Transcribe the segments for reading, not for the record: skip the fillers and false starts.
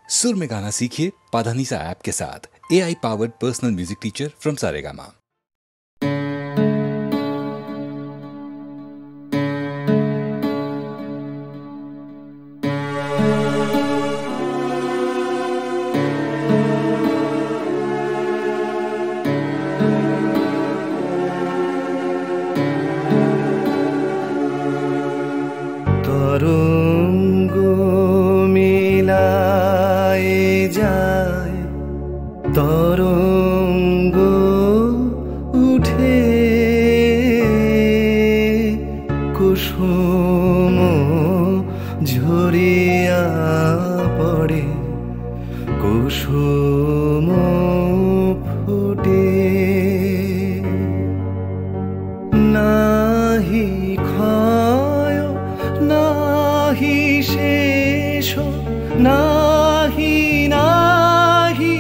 सुर में गाना सीखिए पाधानीसा ऐप के साथ। AI powered personal music teacher from Saregama. তরঙ্গ উঠে কুসুম ঝরিয়া পড়ে, কুসুম ফুটে নাহি ক্ষয় নাহি শেষ নাহি নাহি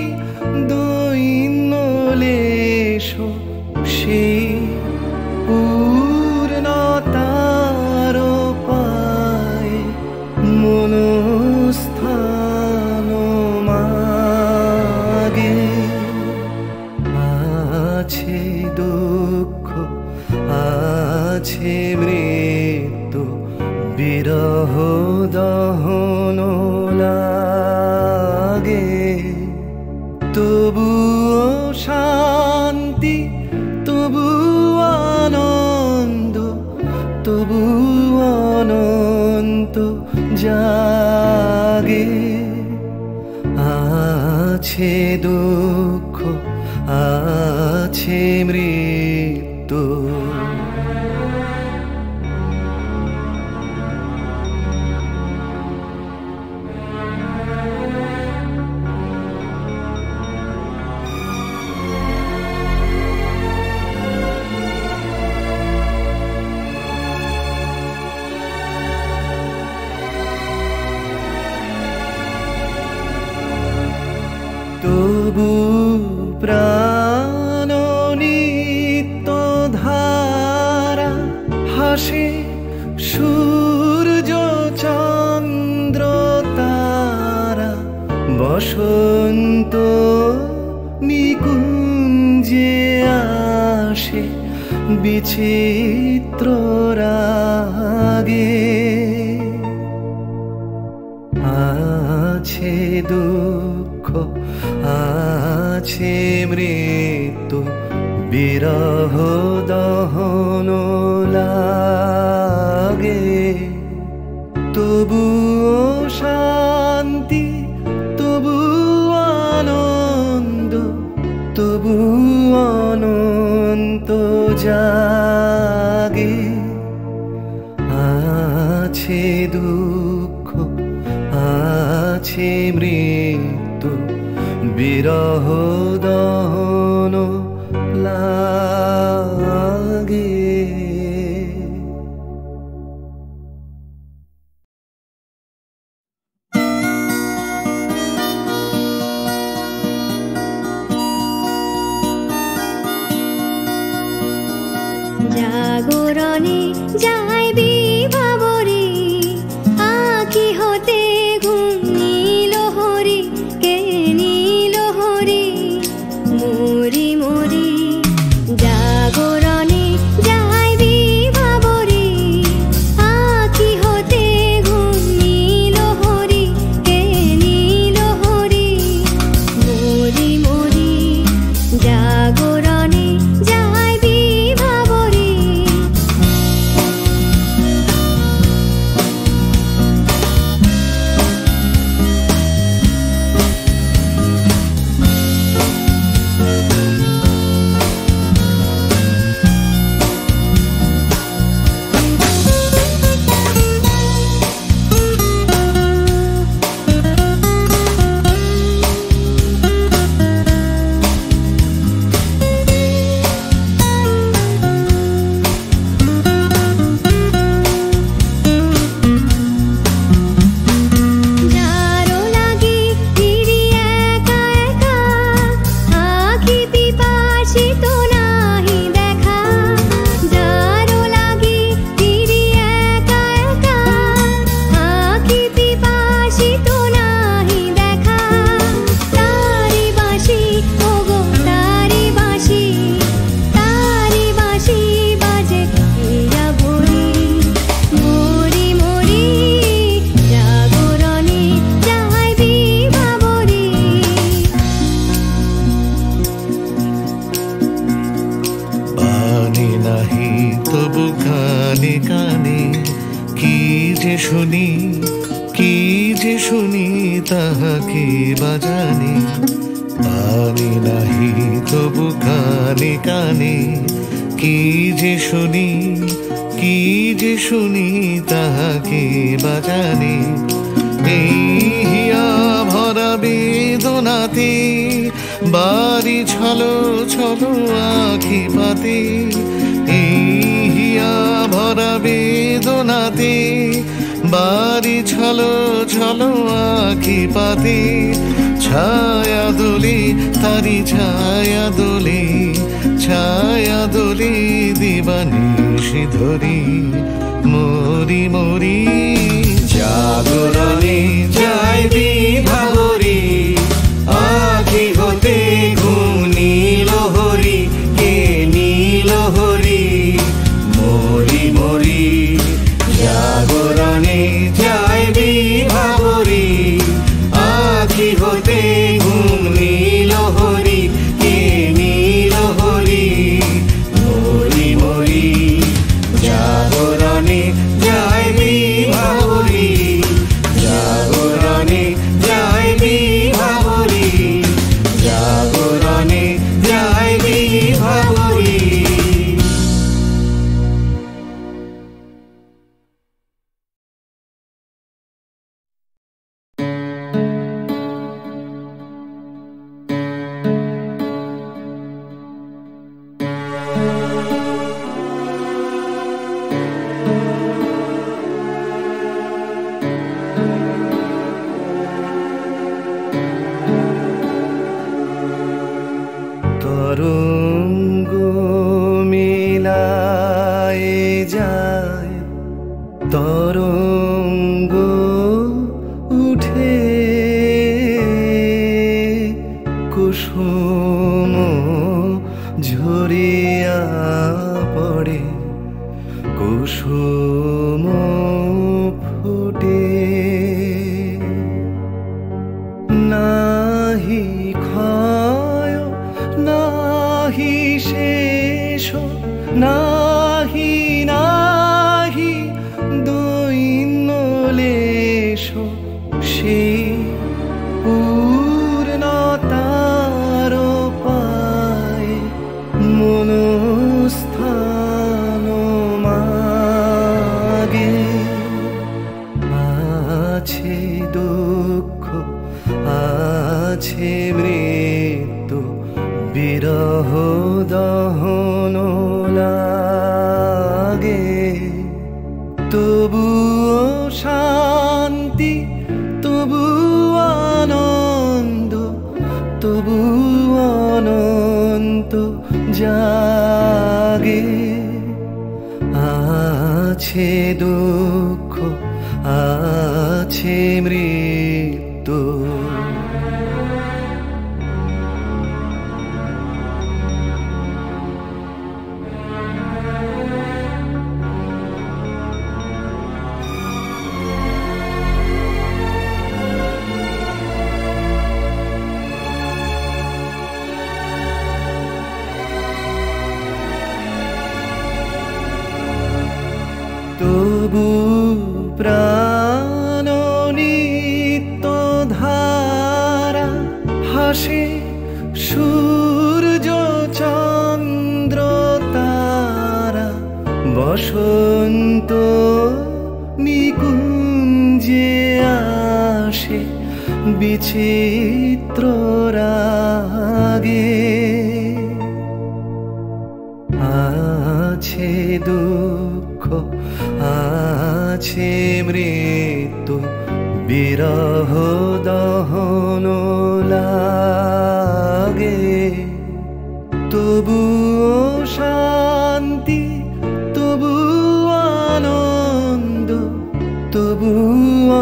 দৈন্যলেশ, সেই পূর্ণতার পায় মনস্থান মাগে। আছে দুঃখ আছে মৃত্যু, বিরহ দহন লাগে, তবুও শান্তি তবু আনন্দ, তবু অনন্ত জাগে। আছে দুঃখ আছে মৃত্যু, তবু প্রাণ নিত্য ধারা হাসে, সূর্য চন্দ্র তারা বসন্ত নিকুঞ্জে আসে বিচিত্র রাগে। আছে দুঃখ আছে মৃত্যু, বিরহ দহন লাগে, তবুও শান্তি তবু আনন্দ, তবু অনন্ত জাগে। আছে দুঃখ আছে মৃত্যু, বিরহ দহন লাগে। জাগরণে যাই বিভাবরে, আঁখি হতে ঘুম নীল হরি, কে নীল হরি মরি মরি। জাগরণে যাই বিভাবরে, আঁখি হতে ঘুম নীল হরি, কে নীল হরি মরি মরি। জাগরণে যাই বিভাবরে, তাহাকে বাজানে পানি নাহি তবু কানে কানে কি যে শুনি কি যে শুনি তাহাকে বাজানে এই হিয়া ভরা বেদনাতে বাড়ি ছলো ছলো আখি পাতে এই হিয়া ভরা বেদনাতে বাড়ি ছলো ছলো আখি পাতে ছায়া দোলে তারি ছায়া দোলে দিবানিশি ধরি মরি মরি জাগরণে যায় বিভাবরী আখি হতে ঘুম নীল হরি কে নীল হরি মরি মরি জাগরণে যায় বিভাবরী আখি হতে ঘুম নীল হরি কে নীল হরি মরি মরি জাগরণে যায় বিভাবরী জাগরণে যায় বিভাবরী জাগরণে যায় বিভাবরী তরঙ্গ মিলায় যায় তরঙ্গ উঠে কুসুম ঝরিয়া পড়ে কুসুম ফুটে নাহি ক্ষয় নাহি শেষ নাহি নাহি দৈন্যলেশ সেই পূর্ণতার পায় মনস্থান মাগে আছে দুঃখ আছে মৃত্যু বিরহ দহন লাগে তবুও শান্তি তবু আনন্দ তবু অনন্ত জাগে আছে দুঃখ আছে মৃত্যু তবু প্রাণ নিত্য ধারা হাসে সূর্য চন্দ্র তারা বসন্ত নিকুঞ্জে আসে বিচিত্র রাগে আছে দুঃখ আছে মৃত্যু বিরহ দহন লাগে তবুও শান্তি তবু আনন্দ তবু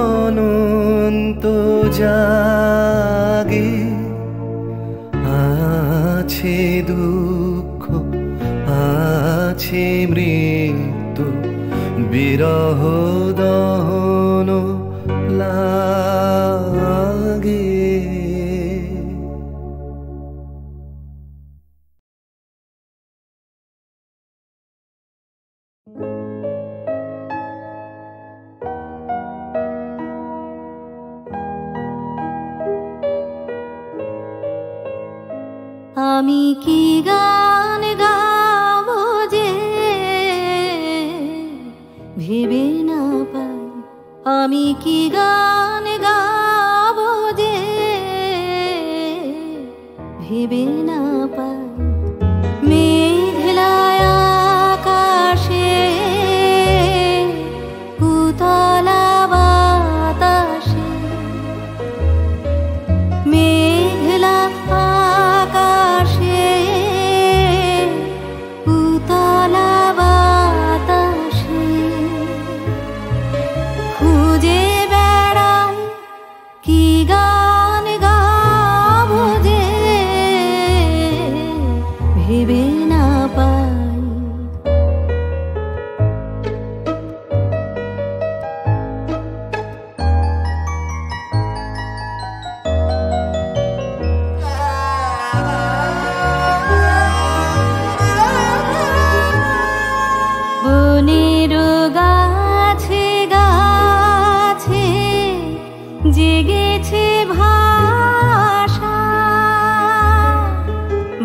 অনন্ত জাগে আছে দুঃখ আছে মৃত্যু বিরহ দহন লাগে আমি কি গান গাবো যে ভেবে না পাই, আমি কি গান গাবো যে ভেবে না পাই। মেঘলায় আকাশে উতলা বাতাসে, মেঘলা আকাশে উতলা বাতাসে খুঁজে বেড়াই কি গান গাবো যে ভেবে না পাই। বনের গাছে গাছে জেগেছে ভাষা,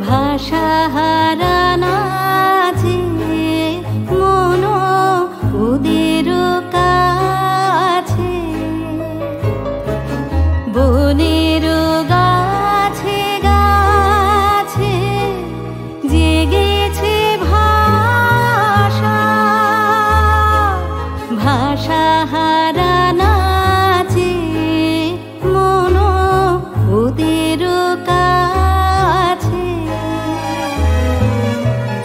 ভাষা হারা নাচে মন ওদের কাছে। বনের গাছে গাছে জেগেছে ভাষা, ভাষা হারা নাচে মন ওদের কাছে।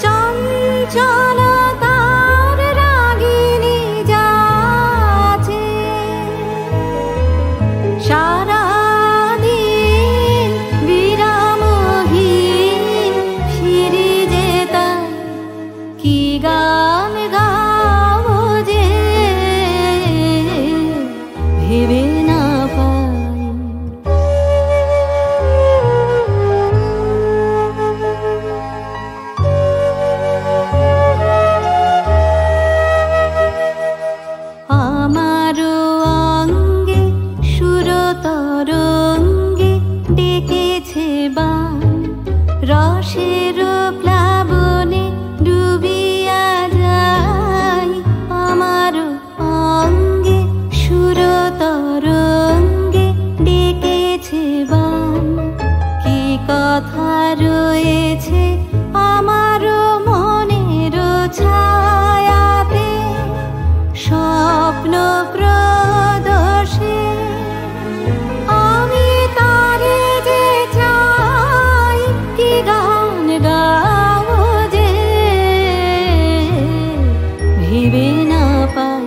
চঞ্চলতার রাগিনী যাচে সারাদিন বিরামহীন ফিরে যেতাম কি গান গাবো যে ভেবে না পাই। আমারও অঙ্গে সুরতরঙ্গে ডেকেছে বান, রসের প্লাবনে ডুবিয়া যাই। আমারও অঙ্গে সুরতরঙ্গে ডেকেছে বান, কি কথা রয়েছে আমারও মনের ছায়াতে স্বপ্ন প্রদোষে। আমি তারে যে চাই কি গান গাবো যে ভেবে না পাই,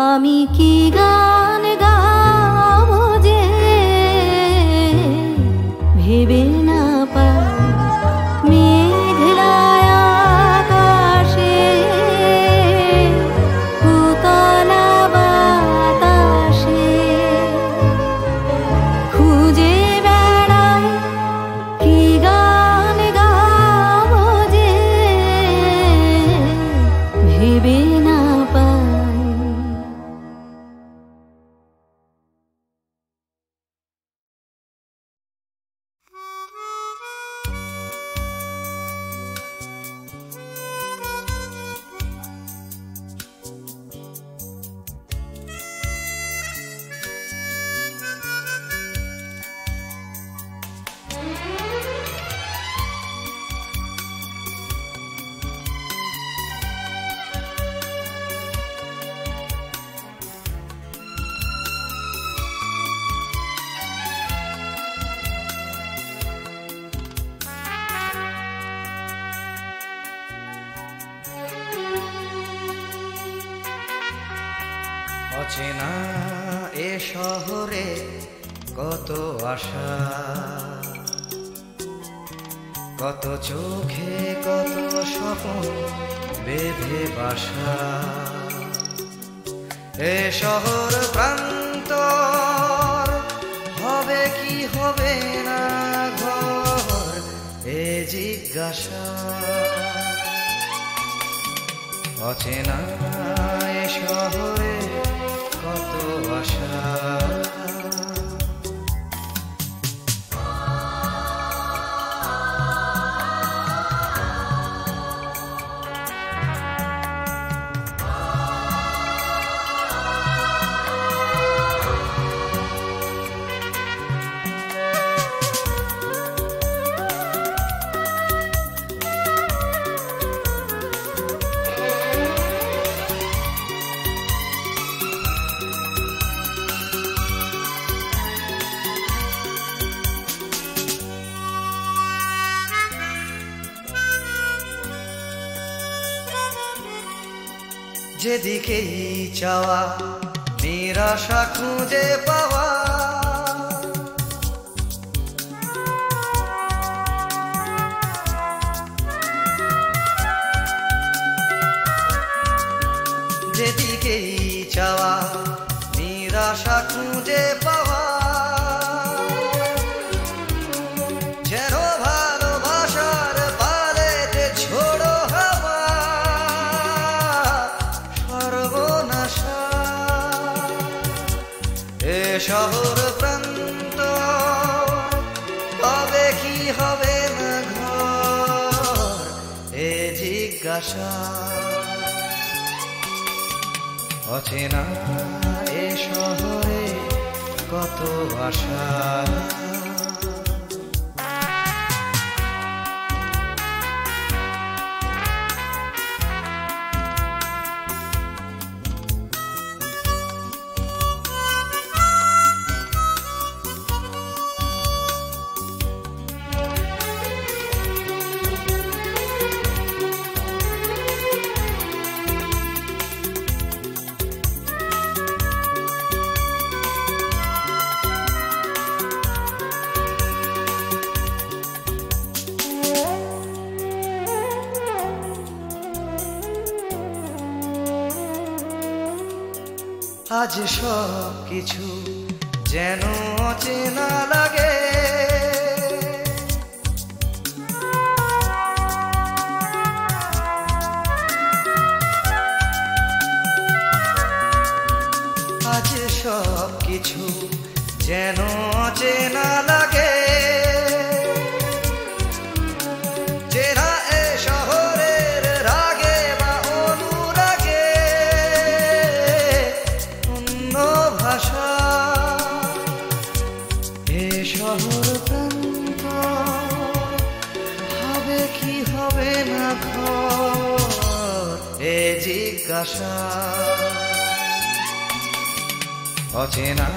আমি কি গান গাবো যে ভেবে না পাই। মেঘলায় আকাশে উতলা বাতাসে খুঁজে বেড়াই কি গান গাবো যে ভেবে না পাই। অচেনা এ শহরে কত আশা, কত চোখে কত স্বপ্ন বেঁধে বাসা। এ শহর প্রান্তর হবে কি হবে না ঘর, এ জিজ্ঞাসা। অচেনা এ শহরে কত আশা। যেদিকেই চাওয়া নিরাশা খুঁজে পাওয়া, যেদিকেই চাওয়া নিরাশা খুঁজে পাওয়া, যেন ভালোবাসার পালেতে ছোড়ো হাওয়া সর্বনাশা। এ শহর প্রান্ত হবে কি হবে না ঘর, এ জিজ্ঞাসা। অচেনা এ শহরে কত আশা, আজ সব কিছু যেন অচেনা লাগে, আজ সব কিছু যেন অচেনা লাগে। চেনা এ শহরের রাগে বা অনুরাগে অন্য ভাষা, এ শহর প্রান্ত হবে কি হবে না ঘর, এ জিজ্ঞাসা। অচেনা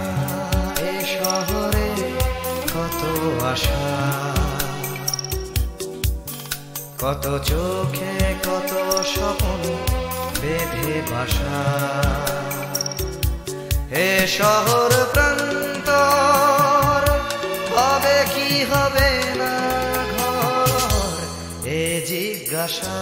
এ শহরে কত আশা, কত চোখে কত স্বপ্ন বেঁধে বাসা। এ শহর প্রান্তর হবে কি হবে না ঘর, এ জিজ্ঞাসা।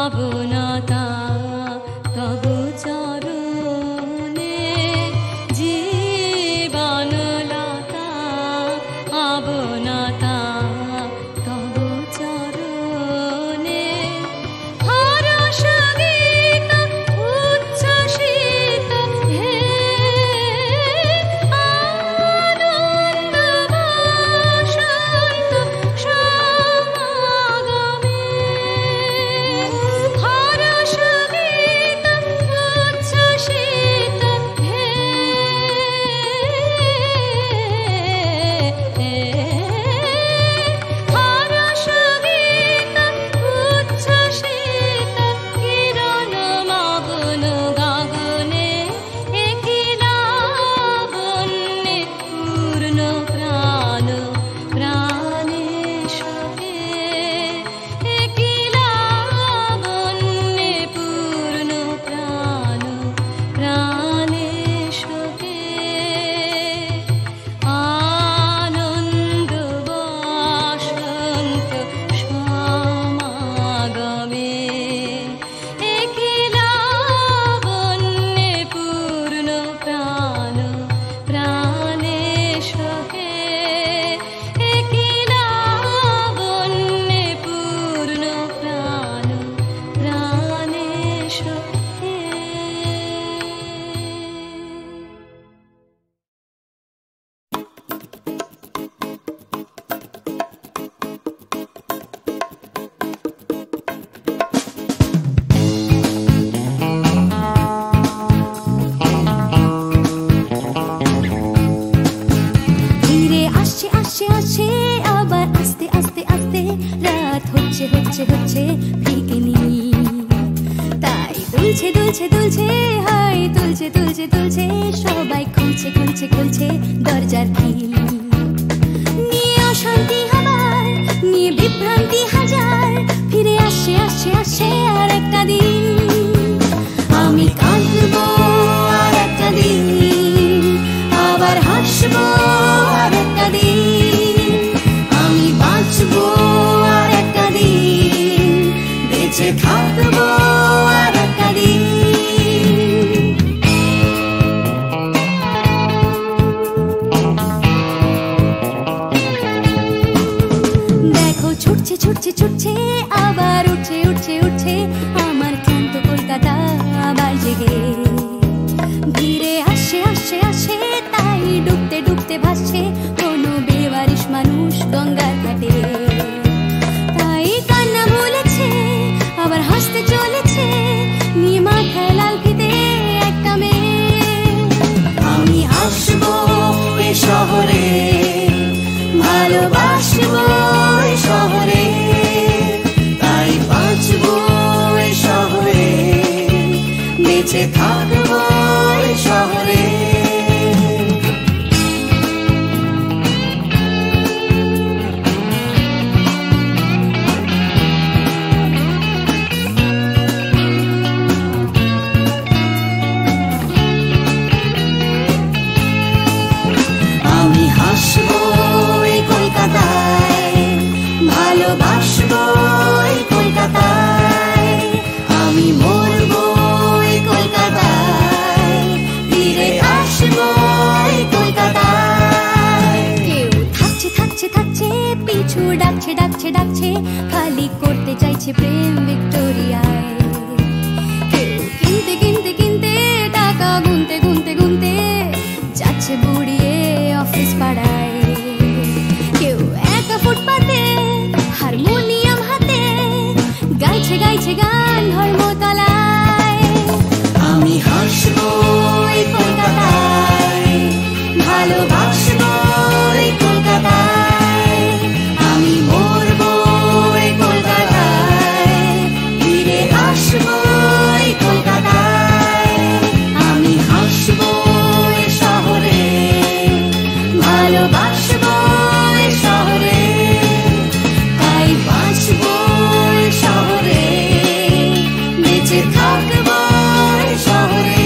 পাবনতা তব চরণে জীবনলতা পাবনতা তব চরণে হরষ গীত উচ্ছ্বসিত হে আনন্দ বসন্ত সমাগমে হরষ গীত উচ্ছ্বসিত হে হরষ গীত উচ্ছ্বসিত কিরণ মগ্ন গগনে একিলা বন্যে পূর্ণ প্রাণ প্রাণে শোকে একিলা বন্যে পূর্ণ প্রাণ প্রাণে শোকে আনন্দ বসন্ত সমাগমে একিলা বন্যে পূর্ণ প্রাণ প্রাণে শোকে একিলা বন্যে পূর্ণ প্রাণ প্রাণে শোকে ধীরে আসছে আসছে আসছে আবার আস্তে আস্তে আস্তে রাত হচ্ছে হচ্ছে হচ্ছে ফিকে নীল তাই দুলছে দুলছে দুলছে হাই তুলছে তুলছে তুলছে সবাই খুলছে খুলছে খুলছে দরজার খিল নিয়ে অশান্তি আবার নিয়ে বিভ্রান্তি হাজার ফিরে আসছে আসছে আসছে আর একটা দিন আমি কাঁদবো আর একটা দিন আবার হাসবো আর একটা দিন আমি বাঁচবো আর একটা দিন বেঁচে থাকবো আর একটা দিন দেখো ছুটছে ছুটছে ছুটছে আবার উঠছে উঠছে উঠছে আমার ক্লান্ত কলকাতা আবার জেগে ধীরে আসছে আসছে আসছে তাই ডুবতে ডুবতে ভাসছে কোনো বেওয়ারিশ মানুষ গঙ্গার ঘাটে তাই কান্না ভুলেছে আবার হাসতে চলেছে নিয়ে মাথায় লাল ফিতে একটা মেয়ে আমি আসবো এ শহরে ভালোবাসবো এ শহরে তাই বাঁচবো এ শহরে বেঁচে থাকবো এ শহরে আমি হাসবো এই কলকাতায় ভালোবাসবো এই কলকাতায় আমি মরবো এই কলকাতায় ফিরে আসবো এই কলকাতায় কেউ থাকছে থাকছে থাকছে পিছু ডাকছে ডাকছে ডাকছে খালি করতে চাইছে প্রেম ভিক্টোরিয়ায় কেউ কিনতে কিনতে কিনতে টাকা গুনতে গুনতে গুনতে যাচ্ছে বুড়িয়ে অফিস পাড়ায় কেউ একা ফুটপাতে হারমোনিয়াম হাতে গাইছে গাইছে গান ধর্মতলায় আমি হাসবো এই কলকাতায় ভালোবাসবো এই কলকাতায় আমি মরবো এই কলকাতায় ফিরে আসবো এই কলকাতায় আমি হাসবো এই শহরে ভালোবাসবো এই শহরে তাই বাঁচবো এই শহরে বেঁচে থাকবো এই শহরে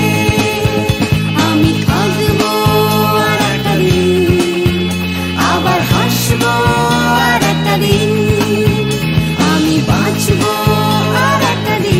আমি কাঁদবো আর একটা দিন আবার হাসবো আর একটা দিন আমি বাঁচবো আর একটা দিন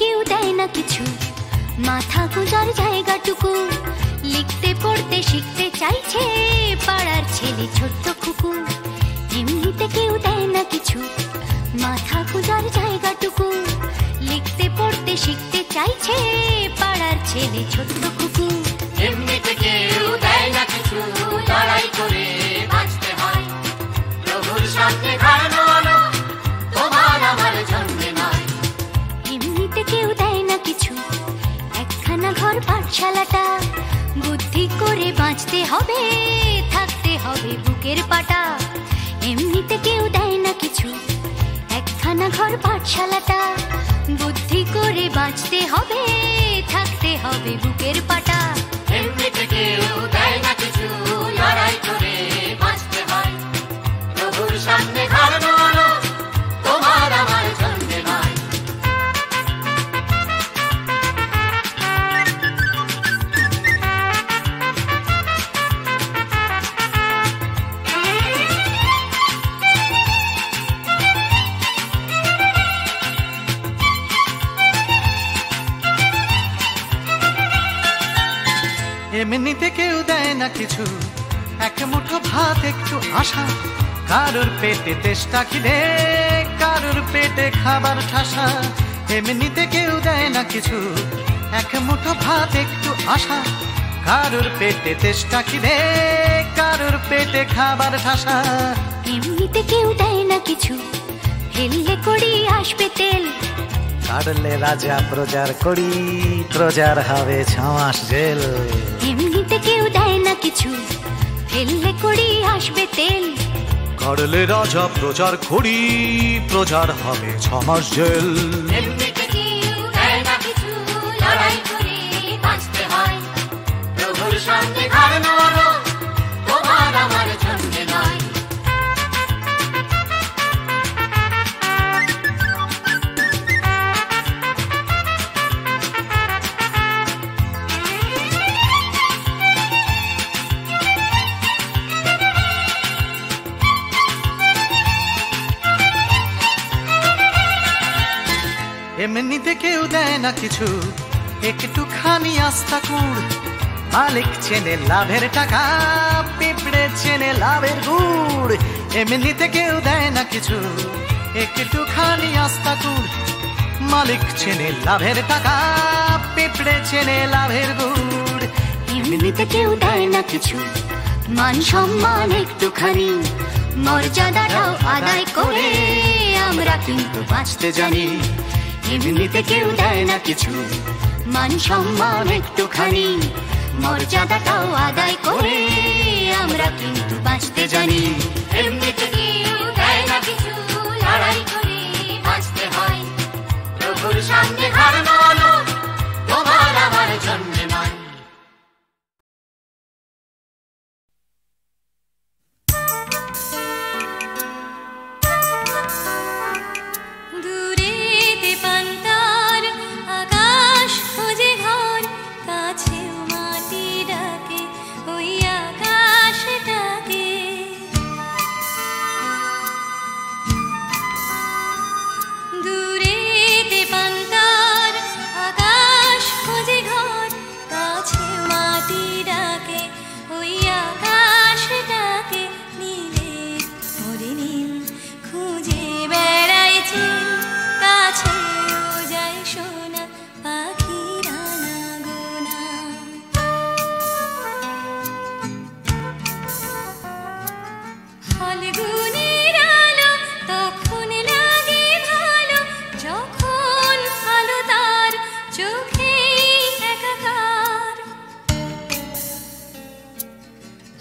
কেউ দেয় না কিছু, মাথা গোজার জায়গাটুকু। লিখতে পড়তে শিখতে চাইছে পাড়ার ছেলে ছোট্ট খুকু। এমনিতে কেউ দেয় না কিছু, মাথা গোজার জায়গাটুকু। লিখতে পড়তে শিখতে চাইছে পাড়ার ছেলে ছোট্ট খুকু। এমনিতে কেউ দেয় না কিছু, লড়াই করে বাঁচতে হয়। প্রভুর সামনে ঘাড়ানো তোমার আমার জন্মে নয়। এমনিতে কেউ দেয় না কিছু, একখানা ঘর পাঠশালাটা। বুদ্ধি করে বাঁচতে হবে, থাকতে হবে বুকের পাটা। এমনিতে কেউ দেয় না কিছু, একখানা ঘর পাঠশালাটা। বুদ্ধি করে বাঁচতে হবে, থাকতে হবে বুকের পাটা। এমনিতে কেউ দেয় না কিছু, লড়াই করে বাঁচতে হয়। প্রভুর সামনে ঘাড়ানো তোমার আমার জন্মে নয়। এমনিতে কেউ দেয় না কিছু, এক মুঠো ভাত একটু আশা। কারোর পেটে তেষ্টা খিদে, কারোর পেটে খাবার ঠাসা। এমনিতে কেউ দেয় না কিছু, এক মুঠো ভাত একটু আশা। কারোর পেটে তেষ্টা খিদে, কারোর পেটে খাবার ঠাসা। এমনিতে কেউ দেয় না কিছু, হেললে করি আসবে তেল। কাটলে রাজা প্রজার করি, প্রজার হবে 6 মাস জেল। এমনিতে কেউ দেয় না কিছু, ফেললে করি আসবে তেল। কাটলে রাজা প্রজার করি, প্রজার হবে 6 মাস জেল। এমনিতে কেউ দেয় না কিছু, লড়াই করে বাঁচতে হয়। প্রভুর সামনে ঘাড়ানো তোমার আমার জন্মে নয়। এমনিতে কেউ দেয় না কিছু, একটুখানি আস্থা কুড়। মালিক চেনে লাভের টাকা, পিঁপড়ে চেনে লাভের গুড়। এমনিতে কেউ দেয় না কিছু, একটুখানি আস্থা কুড়। মালিক চেনে লাভের টাকা, পিঁপড়ে চেনে লাভের গুড়। এমনিতে কেউ দেয় না কিছু, মান সম্মান একটুখানি। মর্যাদাটাও আদায় করে আমরা কিন্তু বাঁচতে জানি। এমনিতে কেউ দেয় না কিছু, মান সম্মান একটুখানি। মর্যাদাটাও আদায় করে আমরা কিন্তু বাঁচতে জানি। এমনিতে কেউ দেয় না কিছু, লড়াই করে বাঁচতে হয়। প্রভুর সামনে ঘাড়ানো তোমার আমার জন্মে নয়। দূরেতে পান্তার আকাশ খুঁজে ঘর, কাছেও মাটি ডাকে ওই আকাশটাকে। দূরেতে পান্তার আকাশ খুঁজে ঘর, কাছেও মাটি ডাকে ওই আকাশটাকে। নীলে ওরে নীল খুঁজে বেড়াইছে, কাছেও যায় সোনা পাখিরা না গোনা। ফাল্গুনের আলো তখন লাগে ভালো, যখন আলো তার চোখে একাকার।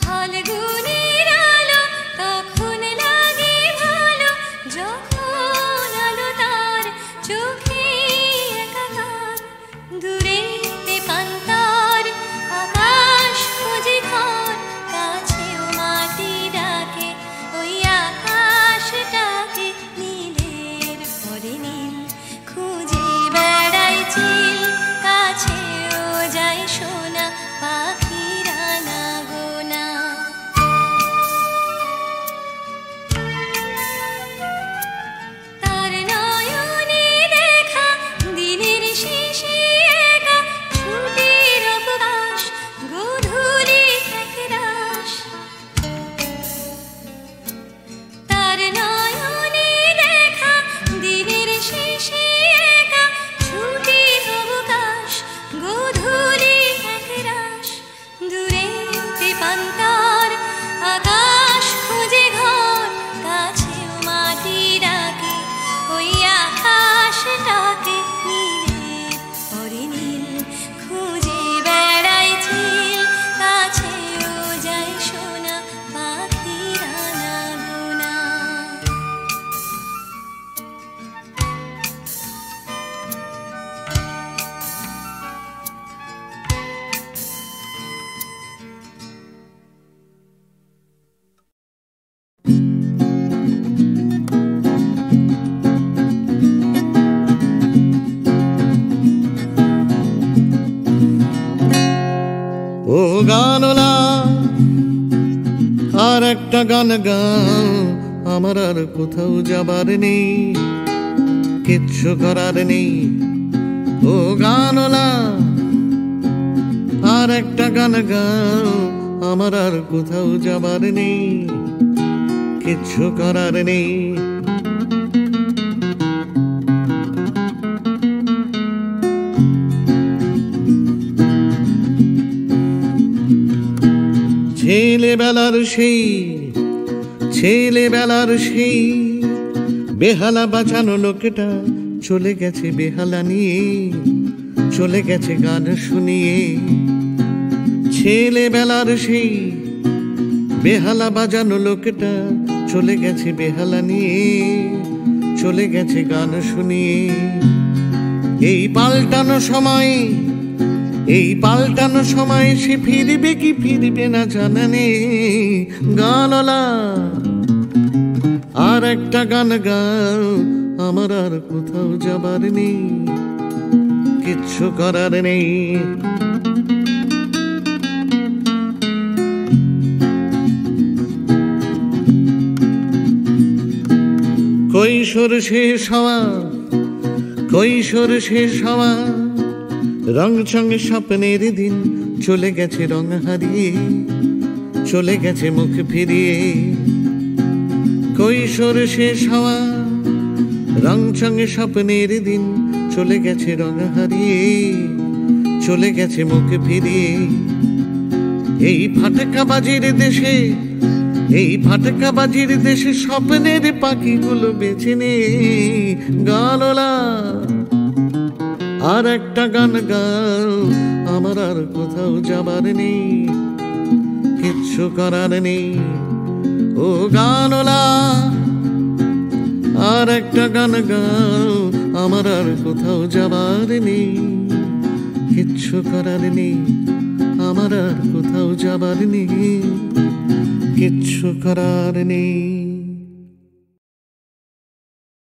ফাল্গুনের আলো তখন লাগে ভালো, যখন আলো তার চোখে একাকার। দূরেতে পান্তার আকাশ খুঁজে ঘর, কাছেও মাটি ডাকে ওই গানলা আর একটা গান গাও, আমার আর কোথাও যাবার নেই, কিচ্ছু করার নেই। ও গানলা আর একটা গান গাও, আমার আর কোথাও যাবার নেই, কিচ্ছু করার নেই। ছেলেবেলার সেই বেহালা বাঁচানো লোকটা চলে গেছে বেহালা নিয়ে, চলে গেছে গান শুনিয়ে। ছেলেবেলার সেই বেহালা বাজানো লোকটা চলে গেছে বেহালা নিয়ে, চলে গেছে গান শুনিয়ে। এই পাল্টানো সময় সে ফিরবে কি ফিরবে না জানা নেই। গানলা আর একটা গান গাও, আমার আর কোথাও যাবার নেই, কিচ্ছু করার নেই। কৈশোর শেষ হওয়া রং চঙে স্বপ্নের দিন চলে গেছে রং হারিয়ে, চলে গেছে মুখ ফিরিয়ে। কৈশোর শেষ হওয়া রং চঙে স্বপ্নের দিন চলে গেছে রং হারিয়ে, চলে গেছে মুখ ফিরিয়ে। এই ফাটকাবাজির দেশে স্বপ্নের পাখিগুলো বেছে নে। গানলা আর একটা গান গাও, আমার আর কোথাও যাবার নেই, কিচ্ছু করার নেই। ও গানলা আর একটা গান গাও, আমার আর কোথাও যাবার নেই, কিচ্ছু করার নেই। আমার আর কোথাও যাবার নেই, কিচ্ছু করার নেই।